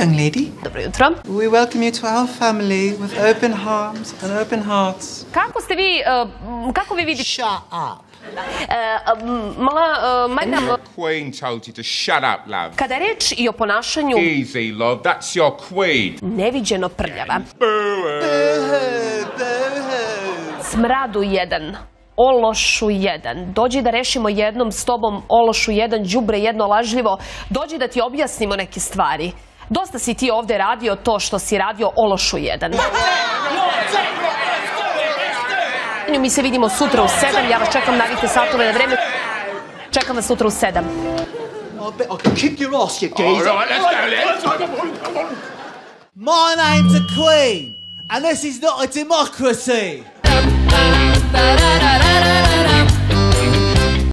young lady. Dobro jutro. We welcome you to our family with open arms and open hearts. Kako vi vidite? Shut up. Majda, Queen told you to shut up, love. kada je reč i o ponašanju Easy, love. That's your queen. neviđeno prljava. Smradu jedan, ološu jedan. Dođi da rešimo jednom s tobom, ološu jedan, đubre jedno lažljivo. Dođi da ti objasnimo neke stvari. Dosta si ti ovde radio to što si radio, ološu jedan. Mi se vidimo sutra u 7, ja vas čekam, navite satove na vreme. Čekam vas sutra u 7. I bet I can kick your ass, you geezer. All right, let's go then. My name's a queen, and this is not a democracy.